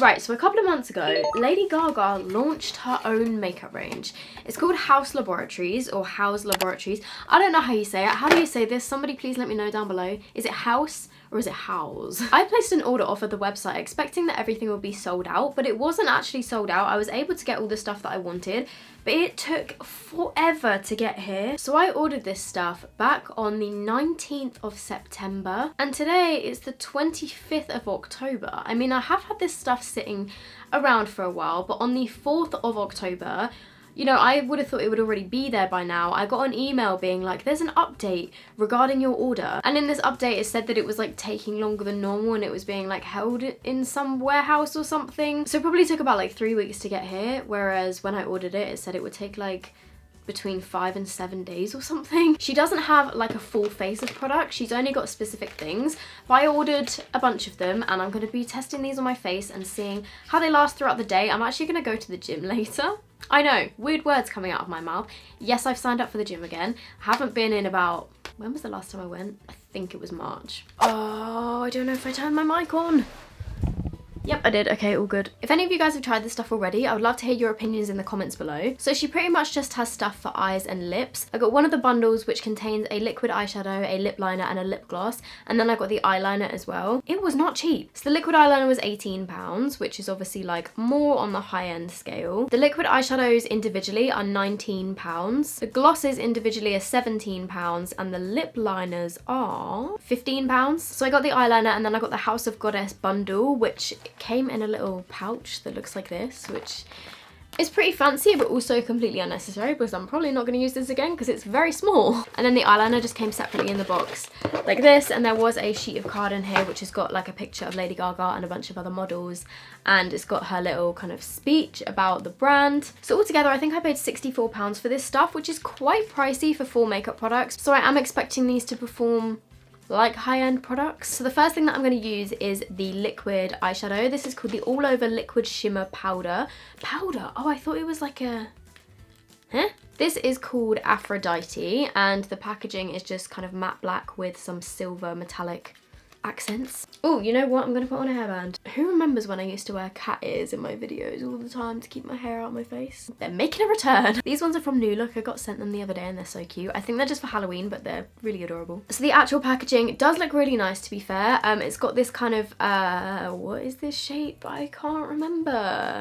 Right, so a couple of months ago, Lady Gaga launched her own makeup range. It's called HAUS Laboratories, or HAUS Laboratories. I don't know how you say it. How do you say this? Somebody please let me know down below. Is it house or is it HAUS? I placed an order off of the website expecting that everything would be sold out, but it wasn't actually sold out. I was able to get all the stuff that I wanted, but it took forever to get here. So I ordered this stuff back on the 19th of September, and today is the 25th of October. I mean, I have had this stuff sitting around for a while, but on the 4th of October, you know, I would have thought it would already be there by now. I got an email being like, there's an update regarding your order. And in this update, it said that it was like taking longer than normal and it was being like held in some warehouse or something. So it probably took about like 3 weeks to get here. Whereas when I ordered it, it said it would take like between 5 and 7 days or something. She doesn't have like a full face of product. She's only got specific things. But I ordered a bunch of them and I'm going to be testing these on my face and seeing how they last throughout the day. I'm actually going to go to the gym later. I know, weird words coming out of my mouth. Yes, I've signed up for the gym again. I haven't been in about, when was the last time I went? I think it was March. Oh, I don't know if I turned my mic on. Yep, I did. Okay, all good. If any of you guys have tried this stuff already, I would love to hear your opinions in the comments below. So she pretty much just has stuff for eyes and lips. I got one of the bundles which contains a liquid eyeshadow, a lip liner and a lip gloss. And then I got the eyeliner as well. It was not cheap. So the liquid eyeliner was £18, which is obviously like more on the high end scale. The liquid eyeshadows individually are £19. The glosses individually are £17 and the lip liners are £15. So I got the eyeliner and then I got the House of Goddess bundle, which came in a little pouch that looks like this, which is pretty fancy but also completely unnecessary because I'm probably not going to use this again because it's very small. And then the eyeliner just came separately in the box like this, and there was a sheet of card in here which has got like a picture of Lady Gaga and a bunch of other models, and it's got her little kind of speech about the brand. So altogether I think I paid £64 for this stuff, which is quite pricey for full makeup products, so I am expecting these to perform like high-end products. So the first thing that I'm going to use is the liquid eyeshadow. This is called the All Over Liquid Shimmer Powder. Powder? Oh, I thought it was like a... Huh? This is called Aphrodite, and the packaging is just kind of matte black with some silver metallic accents. Oh, you know what? I'm going to put on a hairband. Who remembers when I used to wear cat ears in my videos all the time to keep my hair out of my face? They're making a return. These ones are from New Look. I got sent them the other day and they're so cute. I think they're just for Halloween, but they're really adorable. So the actual packaging does look really nice, to be fair. It's got this kind of, what is this shape? I can't remember.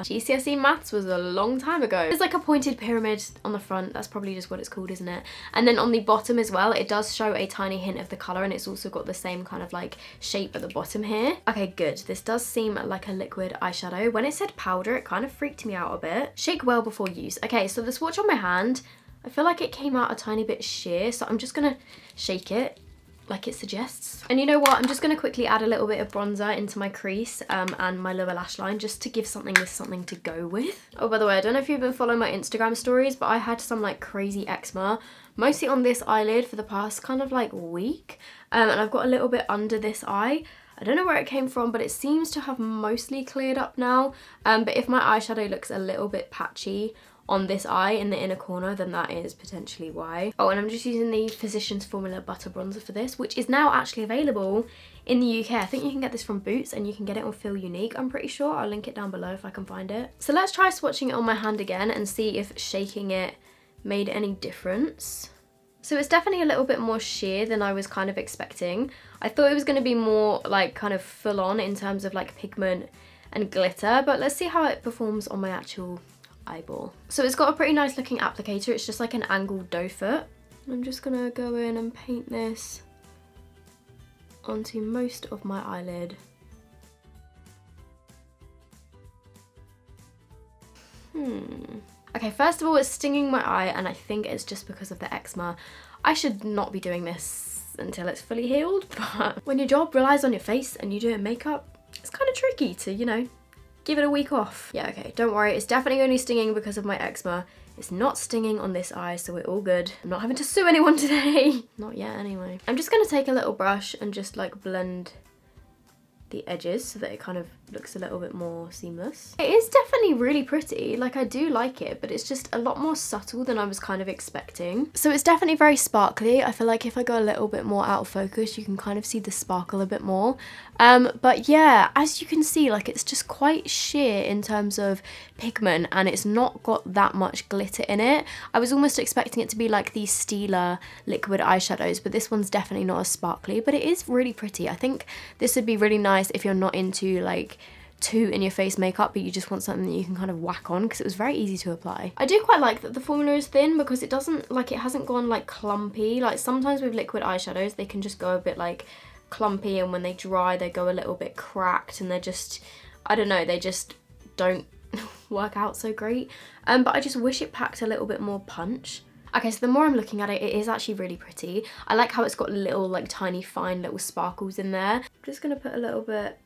GCSE maths was a long time ago. There's like a pointed pyramid on the front. That's probably just what it's called, isn't it? And then on the bottom as well, it does show a tiny hint of the colour, and it's also got the same kind of like shape at the bottom here. Okay, good. This does seem like a liquid eyeshadow. When it said powder, it kind of freaked me out a bit. Shake well before use. Okay, so the swatch on my hand, I feel like it came out a tiny bit sheer, so I'm just gonna shake it like it suggests. And you know what? I'm just gonna quickly add a little bit of bronzer into my crease and my lower lash line, just to give something to go with. Oh, by the way, I don't know if you've been following my Instagram stories, but I had some like crazy eczema, mostly on this eyelid for the past kind of like week. And I've got a little bit under this eye. I don't know where it came from, but it seems to have mostly cleared up now. But if my eyeshadow looks a little bit patchy on this eye in the inner corner, then that is potentially why. Oh, and I'm just using the Physicians Formula Butter Bronzer for this, which is now actually available in the UK. I think you can get this from Boots and you can get it on Feel Unique, I'm pretty sure. I'll link it down below if I can find it. So let's try swatching it on my hand again and see if shaking it made any difference. So it's definitely a little bit more sheer than I was kind of expecting. I thought it was going to be more like kind of full on in terms of like pigment and glitter, but let's see how it performs on my actual eyeball. So it's got a pretty nice looking applicator. It's just like an angled doe foot. I'm just going to go in and paint this onto most of my eyelid. Okay, first of all, it's stinging my eye, and I think it's just because of the eczema. I should not be doing this until it's fully healed, but when your job relies on your face and you're doing makeup, it's kind of tricky to, you know, give it a week off. Yeah, okay, don't worry. It's definitely only stinging because of my eczema. It's not stinging on this eye, so we're all good. I'm not having to sue anyone today. Not yet, anyway. I'm just going to take a little brush and just, like, blend the edges so that it kind of looks a little bit more seamless. It is definitely really pretty, like I do like it, but it's just a lot more subtle than I was kind of expecting. So it's definitely very sparkly. I feel like if I go a little bit more out of focus, you can kind of see the sparkle a bit more. But yeah, as you can see, like it's just quite sheer in terms of pigment, and it's not got that much glitter in it. I was almost expecting it to be like these Stila liquid eyeshadows, but this one's definitely not as sparkly, but it is really pretty. I think this would be really nice if you're not into like too in your face makeup, but you just want something that you can kind of whack on, because it was very easy to apply. I do quite like that the formula is thin, because it doesn't, like, it hasn't gone like clumpy. Like sometimes with liquid eyeshadows they can just go a bit like clumpy, and when they dry they go a little bit cracked, and they're just, I don't know, they just don't work out so great. But I just wish it packed a little bit more punch. Okay, so the more I'm looking at it, it is actually really pretty. I like how it's got little like tiny fine little sparkles in there. I'm just gonna put a little bit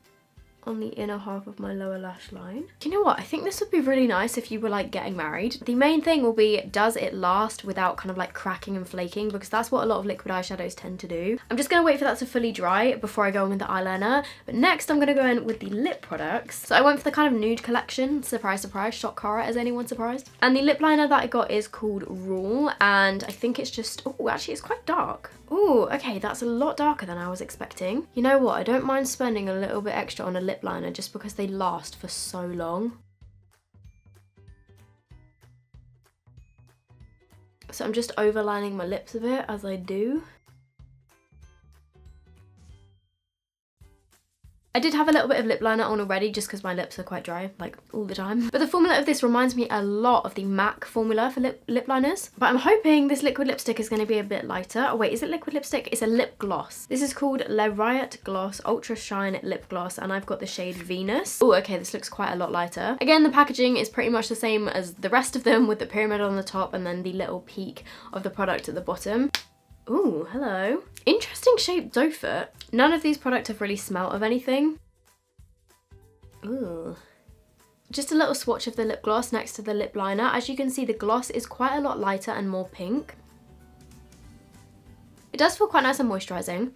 on the inner half of my lower lash line. Do you know what? I think this would be really nice if you were like getting married. The main thing will be, does it last without kind of like cracking and flaking? Because that's what a lot of liquid eyeshadows tend to do. I'm just gonna wait for that to fully dry before I go in with the eyeliner. But next I'm gonna go in with the lip products. So I went for the kind of nude collection. Surprise, surprise, shock horror. Is anyone surprised? And the lip liner that I got is called Rule, and I think it's just, oh, actually it's quite dark. Oh, okay, that's a lot darker than I was expecting. You know what? I don't mind spending a little bit extra on a lip liner just because they last for so long. So I'm just overlining my lips a bit as I do. I did have a little bit of lip liner on already just because my lips are quite dry, like all the time. But the formula of this reminds me a lot of the MAC formula for lip liners. But I'm hoping this liquid lipstick is going to be a bit lighter. Oh wait, is it liquid lipstick? It's a lip gloss. This is called Riot Gloss Ultra Shine Lip Gloss, and I've got the shade Venus. Oh, okay, this looks quite a lot lighter. Again, the packaging is pretty much the same as the rest of them, with the pyramid on the top and then the little peak of the product at the bottom. Ooh, hello. Interesting shaped doe foot. None of these products have really smelt of anything. Ooh. Just a little swatch of the lip gloss next to the lip liner. As you can see, the gloss is quite a lot lighter and more pink. It does feel quite nice and moisturising.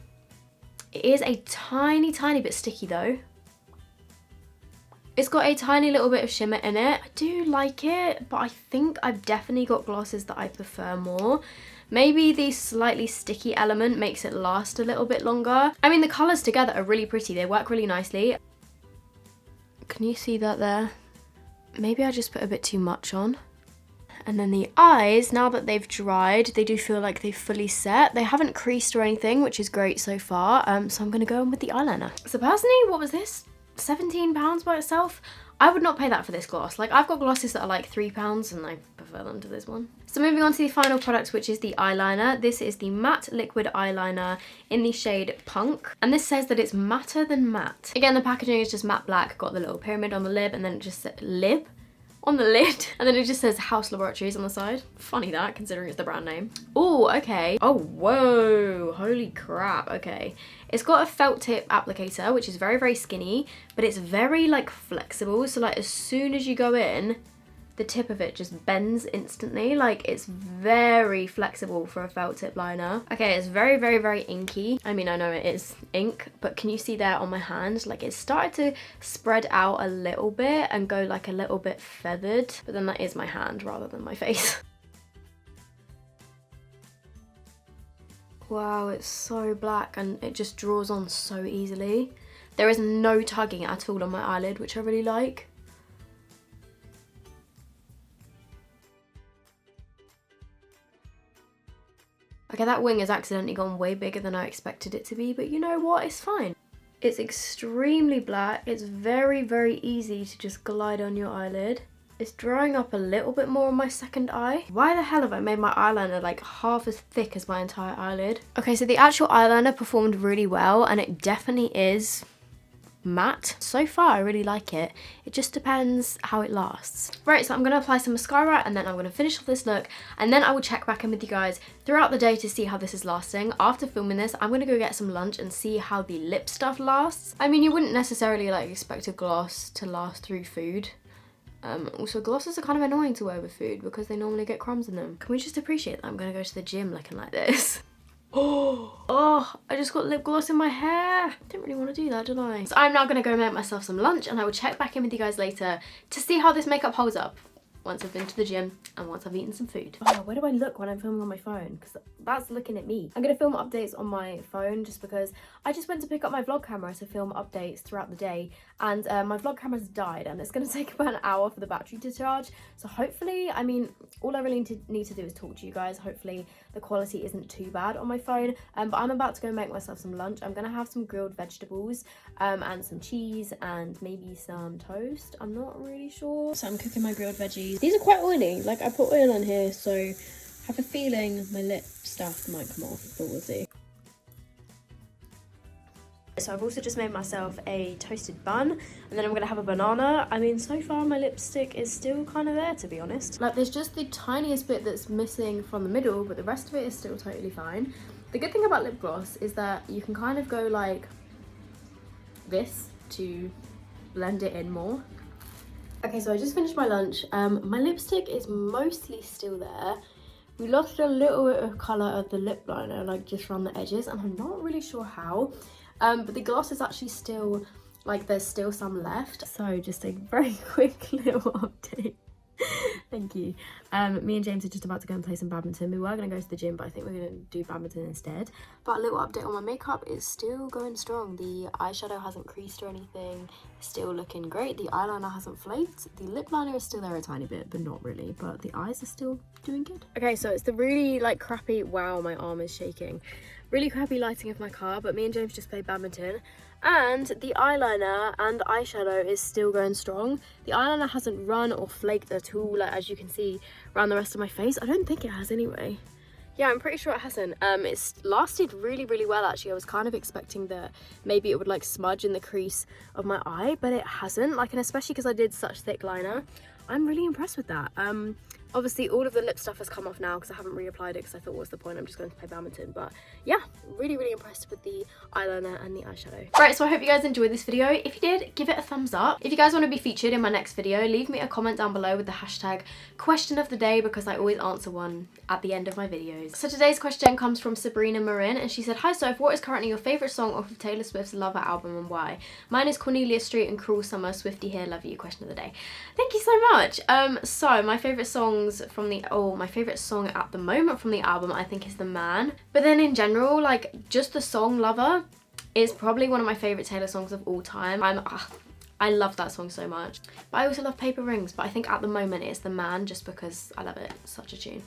It is a tiny, tiny bit sticky though. It's got a tiny little bit of shimmer in it. I do like it, but I think I've definitely got glosses that I prefer more. Maybe the slightly sticky element makes it last a little bit longer. I mean, the colours together are really pretty. They work really nicely. Can you see that there? Maybe I just put a bit too much on. And then the eyes, now that they've dried, they do feel like they've fully set. They haven't creased or anything, which is great so far. So I'm gonna go in with the eyeliner. So personally, what was this? £17 by itself? I would not pay that for this gloss. Like, I've got glosses that are like £3 and I prefer them to this one. So moving on to the final product, which is the eyeliner. This is the matte liquid eyeliner in the shade Punk. And this says that it's matter than matte. Again, the packaging is just matte black, got the little pyramid on the lid, and then it just said lid on the lid, and then it just says HAUS Laboratories on the side. Funny that, considering it's the brand name. Oh, okay. Oh, whoa, holy crap, okay. It's got a felt tip applicator, which is very, very skinny, but it's very like flexible. So like as soon as you go in, the tip of it just bends instantly. Like, it's very flexible for a felt tip liner. Okay, it's very, very, very inky. I mean, I know it is ink, but can you see there on my hand? Like, it started to spread out a little bit and go like a little bit feathered, but then that is my hand rather than my face. Wow, it's so black and it just draws on so easily. There is no tugging at all on my eyelid, which I really like. Okay, that wing has accidentally gone way bigger than I expected it to be, but you know what? It's fine. It's extremely black. It's very, very easy to just glide on your eyelid. It's drying up a little bit more on my second eye. Why the hell have I made my eyeliner like half as thick as my entire eyelid? Okay, so the actual eyeliner performed really well, and it definitely is matte. So far, I really like it. It just depends how it lasts. Right, so I'm going to apply some mascara, and then I'm going to finish off this look, and then I will check back in with you guys throughout the day to see how this is lasting. After filming this, I'm going to go get some lunch and see how the lip stuff lasts. I mean, you wouldn't necessarily like expect a gloss to last through food. Also, glosses are kind of annoying to wear with food because they normally get crumbs in them. Can we just appreciate that I'm going to go to the gym looking like this? Oh, I just got lip gloss in my hair. Didn't really want to do that, did I? So I'm now gonna go make myself some lunch and I will check back in with you guys later to see how this makeup holds up once I've been to the gym and once I've eaten some food. Oh, where do I look when I'm filming on my phone? Because that's looking at me. I'm gonna film updates on my phone just because I just went to pick up my vlog camera to film updates throughout the day, and my vlog camera's died and it's gonna take about an hour for the battery to charge. So hopefully, I mean, all I really need to do is talk to you guys. Hopefully the quality isn't too bad on my phone, but I'm about to go make myself some lunch. I'm gonna have some grilled vegetables and some cheese and maybe some toast. I'm not really sure. So I'm cooking my grilled veggies. These are quite oily. Like, I put oil on here, so I have a feeling my lip stuff might come off, but we'll see. So I've also just made myself a toasted bun, and then I'm gonna have a banana. I mean, so far my lipstick is still kind of there, to be honest. Like, there's just the tiniest bit that's missing from the middle, but the rest of it is still totally fine. The good thing about lip gloss is that you can kind of go like this to blend it in more. Okay, so I just finished my lunch. My lipstick is mostly still there. We lost a little bit of colour of the lip liner, like just around the edges, and I'm not really sure how. But the gloss is actually still, like, there's still some left. So just a very quick little update. Thank you. Me and James are just about to go and play some badminton. We were going to go to the gym, but I think we're going to do badminton instead. But a little update on my makeup is still going strong. The eyeshadow hasn't creased or anything. Still looking great. The eyeliner hasn't flaked. The lip liner is still there a tiny bit, but not really. But the eyes are still doing good. Okay, so it's the really, like, crappy... Wow, my arm is shaking. Really crappy lighting of my car, but me and James just played badminton. And the eyeliner and the eyeshadow is still going strong. The eyeliner hasn't run or flaked at all, like, as you can see around the rest of my face. I don't think it has anyway. Yeah, I'm pretty sure it hasn't. It's lasted really, really well, actually. I was kind of expecting that maybe it would, like, smudge in the crease of my eye, but it hasn't. Like, and especially because I did such thick liner, I'm really impressed with that. Obviously, all of the lip stuff has come off now because I haven't reapplied it because I thought, what's the point? I'm just going to play badminton. But yeah, really, really impressed with the eyeliner and the eyeshadow. Right, so I hope you guys enjoyed this video. If you did, give it a thumbs up. If you guys want to be featured in my next video, leave me a comment down below with the hashtag question of the day, because I always answer one at the end of my videos. So today's question comes from Sabrina Marin, and she said, "Hi Soph, what is currently your favourite song off of Taylor Swift's Lover album and why?" Mine is Cornelia Street and Cruel Summer. Swiftie here, love you. Question of the day. Thank you so much. So my favourite songs from the my favourite song at the moment from the album, I think, is The Man. But then in general, like, just the song Lover is probably one of my favourite Taylor songs of all time. I love that song so much. But I also love Paper Rings, but I think at the moment it's The Man, just because I love it. It's such a tune.